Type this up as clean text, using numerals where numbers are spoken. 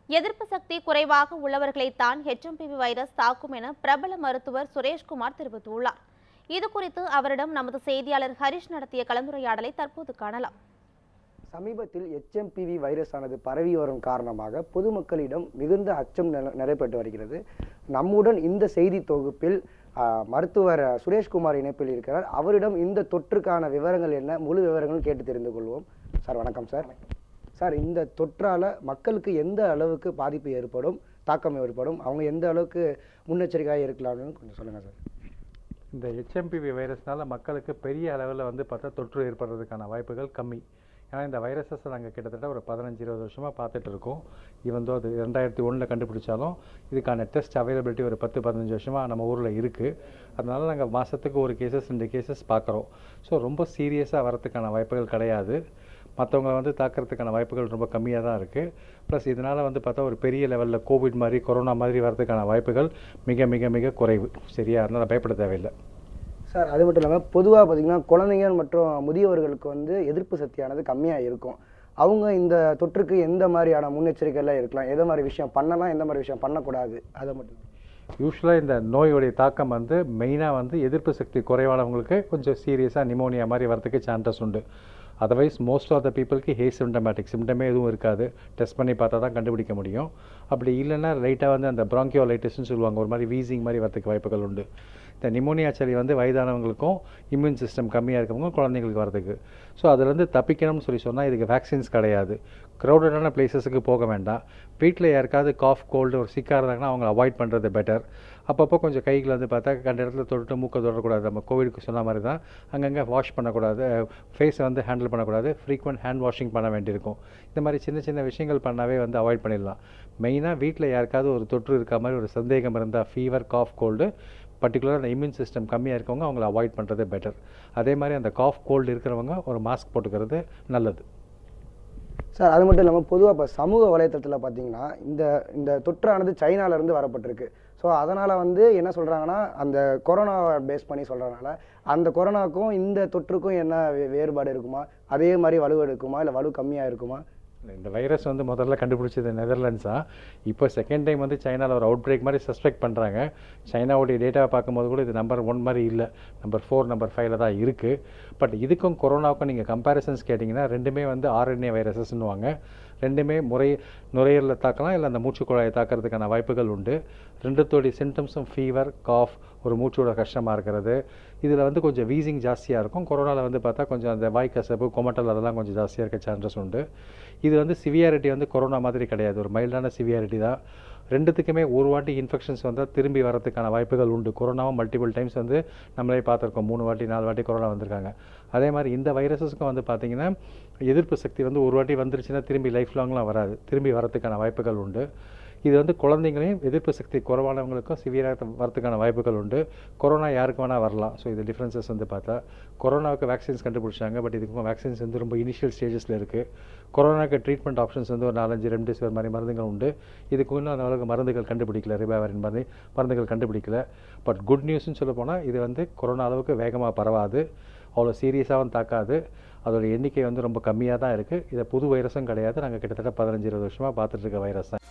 எதிர்ப்பு சக்தி குறைவாக உள்ளவர்களைத்தான் HMPV virus தாக்கும் என பிரபல மருத்துவர் சுரேஷ்குமார் தெரிவித்துள்ளார். இதுகுறித்து அவரிடம் நமது செய்தியாளர் ஹரிஷ் நடத்திய கலந்துரையாடலை தற்போது காணலாம். சமீபத்தில் HMPV வைரஸானது பரவி வரும் காரணமாக பொதுமக்களிடம் மிகுந்த அச்சம் நடைபெற்று வருகிறது. நம்முடன் இந்த செய்தி தொகுப்பில் மருத்துவர் சுரேஷ்குமார் இணைப்பில் இருக்கிறார். அவரிடம் இந்த தொற்றுக்கான விவரங்கள் என்ன, முழு விவரங்களும் கேட்டு தெரிந்து கொள்வோம். சார் வணக்கம் சார். சார், இந்த தொற்றால் மக்களுக்கு எந்த அளவுக்கு பாதிப்பு ஏற்படும், தாக்கம் ஏற்படும், அவங்க எந்த அளவுக்கு முன்னெச்சரிக்கையாக இருக்கலாம்னு கொஞ்சம் சொல்லுங்கள் சார். இந்த HMPV வைரஸ்னால மக்களுக்கு பெரிய அளவில் பார்த்தா தொற்று ஏற்படுறதுக்கான வாய்ப்புகள் கம்மி. ஏன்னா இந்த வைரஸஸ் நாங்கள் கிட்டத்தட்ட ஒரு 15-20 வருஷமாக பார்த்துட்டு இருக்கோம். இவன் அது 2001 கண்டுபிடிச்சாலும் இதுக்கான டெஸ்ட் அவைலபிலிட்டி ஒரு 10-15 வருஷமாக நம்ம ஊரில் இருக்குது. அதனால நாங்கள் மாதத்துக்கு ஒரு கேசஸ் 2 கேசஸ் பார்க்குறோம். ஸோ ரொம்ப சீரியஸாக வரதுக்கான வாய்ப்புகள் கிடையாது. மற்றவங்க தாக்கிறதுக்கான வாய்ப்புகள் ரொம்ப கம்மியாக தான் இருக்குது. ப்ளஸ் இதனால் பார்த்தா ஒரு பெரிய லெவலில் கோவிட் மாதிரி கொரோனா மாதிரி வரதுக்கான வாய்ப்புகள் மிக மிக மிக குறைவு. சரியா? அதனால் பயப்பட தேவையில்லை சார். அது மட்டும் இல்லாமல் பொதுவாக பார்த்திங்கன்னா குழந்தைகள் மற்றும் முதியவர்களுக்கு எதிர்ப்பு சக்தியானது கம்மியாக இருக்கும். அவங்க இந்த தொற்றுக்கு எந்த மாதிரியான முன்னெச்சரிக்கைலாம் இருக்கலாம், எந்த மாதிரி விஷயம் பண்ணலாம், எந்த மாதிரி விஷயம் பண்ணக்கூடாது, அதை மட்டும். யூஸ்வலாக இந்த நோயோடைய தாக்கம் மெயினாக எதிர்ப்பு சக்தி குறைவானவங்களுக்கு கொஞ்சம் சீரியஸாக நிமோனியா மாதிரி வரதுக்கு சான்சஸ் உண்டு. அதர்வைஸ் மோஸ்ட் ஆஃப் த பீப்புளுக்கு சிம்டமேட்டிக் சிம்டமே எதுவும் இருக்காது. டெஸ்ட் பண்ணி பார்த்தா தான் கண்டுபிடிக்க முடியும். அப்படி இல்லைன்னா லைட்டாக அந்த ப்ராங்கியோலைட்டிஸ்ன்னு சொல்லுவாங்க, ஒரு மாதிரி வீசிங் மாதிரி வரதுக்கு வாய்ப்புகள் உண்டு. இந்த நிமோனியா சளி வயதானவங்களுக்கும் இம்யூன் சிஸ்டம் கம்மியாக இருக்கவங்க குழந்தைங்களுக்கு வரதுக்கு. ஸோ அதிலேருந்து தப்பிக்கணும்னு சொன்னால் இதுக்கு வேக்சின்ஸ் கிடையாது. க்ரௌடடான பிளேசஸுக்கு போக வேண்டாம். வீட்டில் யாருக்காவது காஃப் கோல்டு ஒரு சிக்காக இருந்தாங்கன்னா அவங்க அவாய்ட் பண்ணுறது பெட்டர். அப்பப்போ கொஞ்சம் கைகள் பார்த்தா கண்ட இடத்துல தொட்டு மூக்கை தொடரக்கூடாது. நம்ம கோவிடுக்கு சொன்ன மாதிரி தான் அங்கங்கே வாஷ் பண்ணக்கூடாது, ஃபேஸை ஹேண்டில் பண்ணக்கூடாது, ஃப்ரீக்வெண்ட் ஹேண்ட் வாஷிங் பண்ண வேண்டியிருக்கும். இந்த மாதிரி சின்ன சின்ன விஷயங்கள் பண்ணாவே அவாய்ட் பண்ணிடலாம். மெயினாக வீட்டில் யாருக்காவது ஒரு தொற்று இருக்க மாதிரி ஒரு சந்தேகம் இருந்தால் ஃபீவர், காஃப், கோல்டு, பர்டிகுலராக அந்த இம்யூன் சிஸ்டம் கம்மியாக இருக்கவங்க அவங்கள அவாய்ட் பண்ணுறது பெட்டர். அதே மாதிரி அந்த காஃப் கோல்டு இருக்கிறவங்க ஒரு மாஸ்க் போட்டுக்கிறது நல்லது சார். அது மட்டும் இல்லாமல் பொதுவாக இப்போ சமூக வலைத்தளத்தில் பார்த்தீங்கன்னா இந்த தொற்றானது சைனாலேருந்து வரப்பட்டிருக்கு. ஸோ அதனால் என்ன சொல்கிறாங்கன்னா, அந்த கொரோனாவை பேஸ் பண்ணி சொல்கிறதுனால அந்த கொரோனாவுக்கும் இந்த தொற்றுக்கும் என்ன வேறுபாடு இருக்குமா, அதே மாதிரி வலு எடுக்குமா, இல்லை வலு கம்மியாக இருக்குமா? இந்த வைரஸ் முதல்ல கண்டுபிடிச்சது நெதர்லாண்ட்ஸா. இப்போ செகண்ட் டைம் சைனாவில் ஒரு அவுட் பிரேக் மாதிரி சஸ்பெக்ட் பண்ணுறாங்க. சைனாவுடைய டேட்டாவை பார்க்கும்போது கூட இது நம்பர் 1 மாதிரி இல்லை, நம்பர் 4, நம்பர் 5 தான் இருக்குது. பட் இதுக்கும் கொரோனாவுக்கும் நீங்கள் கம்பேரிசன்ஸ் கேட்டிங்கன்னா ரெண்டுமே RNA வைரஸஸ்ன்னுவாங்க. ரெண்டுமே நுரையீரலில் தாக்கலாம், இல்லை அந்த மூச்சுக்குழாயை தாக்கிறதுக்கான வாய்ப்புகள் உண்டு. ரெண்டுத்தோடைய சிம்டம்ஸும் ஃபீவர், காஃப், ஒரு மூச்சோட கஷ்டமாக இருக்கிறது. இதில் கொஞ்சம் வீசிங் ஜாஸ்தியாக இருக்கும். கொரோனாவில் பார்த்தா கொஞ்சம் அந்த வாய்க்கசப்பு, கொமட்டல் அதெல்லாம் கொஞ்சம் ஜாஸ்தியாக இருக்க சான்சஸ் உண்டு. இது சிவியாரிட்டி கொரோனா மாதிரி கிடையாது, ஒரு மைல்டான சிவியாரிட்டி தான். ரெண்டுத்துக்குமே ஒரு வாட்டி இன்ஃபெக்ஷன்ஸ் திரும்பி வரதுக்கான வாய்ப்புகள் உண்டு. கொரோனாவும் மல்டிபிள் டைம்ஸ் நம்மளே பார்த்துருக்கோம். 3 வாட்டி 4 வாட்டி கொரோனா வந்திருக்காங்க. அதே மாதிரி இந்த வைரஸஸ்க்கும் பார்த்தீங்கன்னா எதிர்ப்பு சக்தி ஒரு வாட்டி வந்துருச்சுன்னா திரும்பி லைஃப் லாங்லாம் வராது, திரும்பி வரதுக்கான வாய்ப்புகள் உண்டு. இது குழந்தைங்களையும் எதிர்ப்பு சக்தி குறைவானவங்களுக்கும் சிவியராக வரதுக்கான வாய்ப்புகள் உண்டு. கொரோனா யாருக்கு வேணால் வரலாம். ஸோ இது டிஃப்ரென்சஸ் பார்த்தா கொரோனாவுக்கு வேக்சின்ஸ் கண்டுபிடிச்சாங்க. பட் இதுக்கும் வேக்சின்ஸ் ரொம்ப இனிஷியல் ஸ்டேஜஸில் இருக்குது. கொரோனாவுக்கு ட்ரீட்மெண்ட் ஆப்ஷன்ஸ் ஒரு 4-5 ரெம்டெசிவிர் மாதிரி மருந்துகள் உண்டு. இதுக்கு இன்னும் அந்த அளவுக்கு மருந்துகள் கண்டுபிடிக்கல, ரிபாவரின் மாதிரி மருந்துகள் கண்டுபிடிக்கல. பட் குட் நியூஸ்ன்னு சொல்ல போனால் இது கொரோனா அளவுக்கு வேகமாக பரவாது, அவ்வளோ சீரியஸாகவும் தாக்காது. அதோட எண்ணிக்கை ரொம்ப கம்மியாக தான் இருக்குது. இதை புது வைரஸும் கிடையாது. நாங்கள் கிட்டத்தட்ட 15-20 வருஷமாக பார்த்துட்டு இருக்க வைரஸ் தான்.